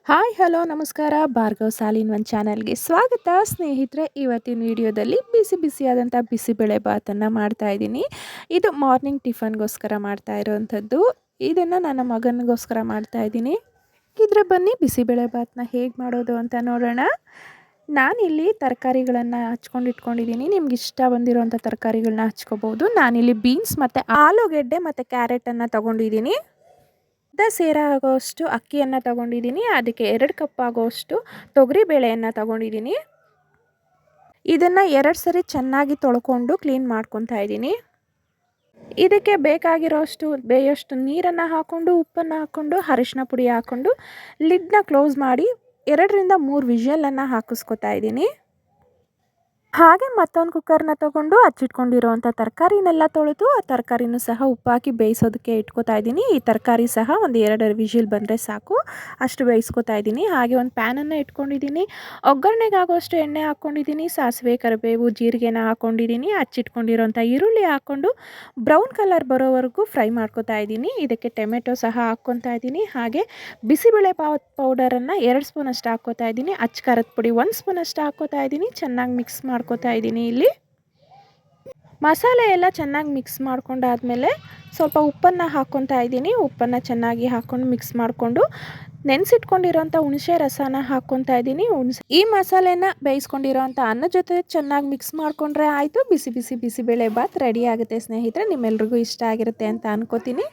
Hi hello ನಮಸ್ಕಾರ Bhargav ಸಾಲಿನ್ one ಚಾನಲ್ಗೆ ಸ್ವಾಗತ ಸ್ನೇಹಿತರೆ. ಇವತ್ತಿನ ವಿಡಿಯೋದಲ್ಲಿ ಬಿಸಿ ಬಿಸಿಯಾದಂಥ ಬಿಸಿಬೇಳೆ ಬಾತನ್ನು ಮಾಡ್ತಾಯಿದ್ದೀನಿ. ಇದು ಮಾರ್ನಿಂಗ್ ಟಿಫನ್ಗೋಸ್ಕರ ಮಾಡ್ತಾ ಇರೋವಂಥದ್ದು. ಇದನ್ನು ನನ್ನ ಮಗನಿಗೋಸ್ಕರ ಮಾಡ್ತಾಯಿದ್ದೀನಿ. ಇದ್ರೆ ಬನ್ನಿ ಬಿಸಿಬೇಳೆ ಬಾತನ್ನ ಹೇಗೆ ಮಾಡೋದು ಅಂತ ನೋಡೋಣ. ನಾನಿಲ್ಲಿ ತರಕಾರಿಗಳನ್ನು ಹಚ್ಕೊಂಡು ಇಟ್ಕೊಂಡಿದ್ದೀನಿ. ನಿಮ್ಗೆ ಇಷ್ಟ ಬಂದಿರೋವಂಥ ತರಕಾರಿಗಳನ್ನ ಹಚ್ಕೋಬೋದು. ನಾನಿಲ್ಲಿ ಬೀನ್ಸ್ ಮತ್ತು ಆಲೂಗೆಡ್ಡೆ ಮತ್ತು ಕ್ಯಾರೆಟನ್ನು ತೊಗೊಂಡಿದ್ದೀನಿ. ಸೇರ ಆಗೋಷ್ಟು ಅಕ್ಕಿಯನ್ನು ತಗೊಂಡಿದ್ದೀನಿ. ಅದಕ್ಕೆ 2 ಕಪ್ ಆಗೋಷ್ಟು ತೊಗರಿ ಬೇಳೆಯನ್ನು ತಗೊಂಡಿದ್ದೀನಿ. ಇದನ್ನು 2 ಸರಿ ಚೆನ್ನಾಗಿ ತೊಳ್ಕೊಂಡು ಕ್ಲೀನ್ ಮಾಡ್ಕೊತಾ ಇದ್ದೀನಿ. ಇದಕ್ಕೆ ಬೇಕಾಗಿರೋಷ್ಟು ಬೇಯೋಷ್ಟು ನೀರನ್ನು ಹಾಕ್ಕೊಂಡು, ಉಪ್ಪನ್ನು ಹಾಕ್ಕೊಂಡು, ಅರಿಶಿನ ಪುಡಿ ಹಾಕ್ಕೊಂಡು ಲಿಡ್ನ ಕ್ಲೋಸ್ ಮಾಡಿ 2 ರಿಂದ 3 ವಿಷಲನ್ನು ಹಾಕಿಸ್ಕೊತಾ ಇದ್ದೀನಿ. ಹಾಗೆ ಮತ್ತೊಂದು ಕುಕ್ಕರ್ನ ತೊಗೊಂಡು ಹಚ್ಚಿಟ್ಕೊಂಡಿರೋವಂಥ ತರಕಾರಿನೆಲ್ಲ ತೊಳೆದು ಆ ತರಕಾರಿನೂ ಸಹ ಉಪ್ಪಾಕಿ ಬೇಯಿಸೋದಕ್ಕೆ ಇಟ್ಕೋತಾ ಇದ್ದೀನಿ. ಈ ತರಕಾರಿ ಸಹ ಒಂದು 2 ವಿಷಲ್ ಬಂದರೆ ಸಾಕು, ಅಷ್ಟು ಬೇಯಿಸ್ಕೊತಾ ಇದ್ದೀನಿ. ಹಾಗೆ ಒಂದು ಪ್ಯಾನನ್ನು ಇಟ್ಕೊಂಡಿದ್ದೀನಿ. ಒಗ್ಗರಣೆಗಾಗೋಷ್ಟು ಎಣ್ಣೆ ಹಾಕ್ಕೊಂಡಿದ್ದೀನಿ. ಸಾಸಿವೆ, ಕರಿಬೇವು, ಜೀರಿಗೆನ ಹಾಕ್ಕೊಂಡಿದ್ದೀನಿ. ಹಚ್ಚಿಟ್ಕೊಂಡಿರೋಂಥ ಈರುಳ್ಳಿ ಹಾಕ್ಕೊಂಡು ಬ್ರೌನ್ ಕಲರ್ ಬರೋವರೆಗೂ ಫ್ರೈ ಮಾಡ್ಕೊತಾ ಇದ್ದೀನಿ. ಇದಕ್ಕೆ ಟೊಮೆಟೊ ಸಹ ಹಾಕ್ಕೊತಾ ಇದ್ದೀನಿ. ಹಾಗೆ ಬಿಸಿಬೇಳೆ ಬಾತ್ ಪೌಡರನ್ನು 2 ಸ್ಪೂನಷ್ಟು ಹಾಕ್ಕೋತಾ ಇದ್ದೀನಿ. ಅಚ್ಚ ಖಾರದ ಪುಡಿ 1 ಸ್ಪೂನಷ್ಟು ಹಾಕ್ಕೋತಾ ಇದ್ದೀನಿ. ಚೆನ್ನಾಗಿ ಮಿಕ್ಸ್ ಮಾಡ್ಕೋತಾ ಇದ್ದೀನಿ. ಇಲ್ಲಿ ಮಸಾಲೆ ಎಲ್ಲ ಚೆನ್ನಾಗಿ ಮಿಕ್ಸ್ ಮಾಡ್ಕೊಂಡಾದ್ಮೇಲೆ ಸ್ವಲ್ಪ ಉಪ್ಪನ್ನು ಹಾಕ್ಕೊತಾ ಇದ್ದೀನಿ. ಉಪ್ಪನ್ನು ಚೆನ್ನಾಗಿ ಹಾಕ್ಕೊಂಡು ಮಿಕ್ಸ್ ಮಾಡಿಕೊಂಡು ನೆನೆಸಿಟ್ಕೊಂಡಿರೋಂಥ ಹುಣಸೆ ರಸನ ಹಾಕ್ಕೊತಾ ಇದ್ದೀನಿ. ಈ ಮಸಾಲೆನ ಬೇಯಿಸ್ಕೊಂಡಿರೋಂಥ ಅನ್ನದ ಜೊತೆ ಚೆನ್ನಾಗಿ ಮಿಕ್ಸ್ ಮಾಡಿಕೊಂಡ್ರೆ ಆಯಿತು. ಬಿಸಿ ಬಿಸಿ ಬಿಸಿಬೇಳೆ ಬಾತ್ ರೆಡಿ ಆಗುತ್ತೆ ಸ್ನೇಹಿತರೆ. ನಿಮ್ಮೆಲ್ರಿಗೂ ಇಷ್ಟ ಆಗಿರುತ್ತೆ ಅಂತ ಅನ್ಕೋತೀನಿ.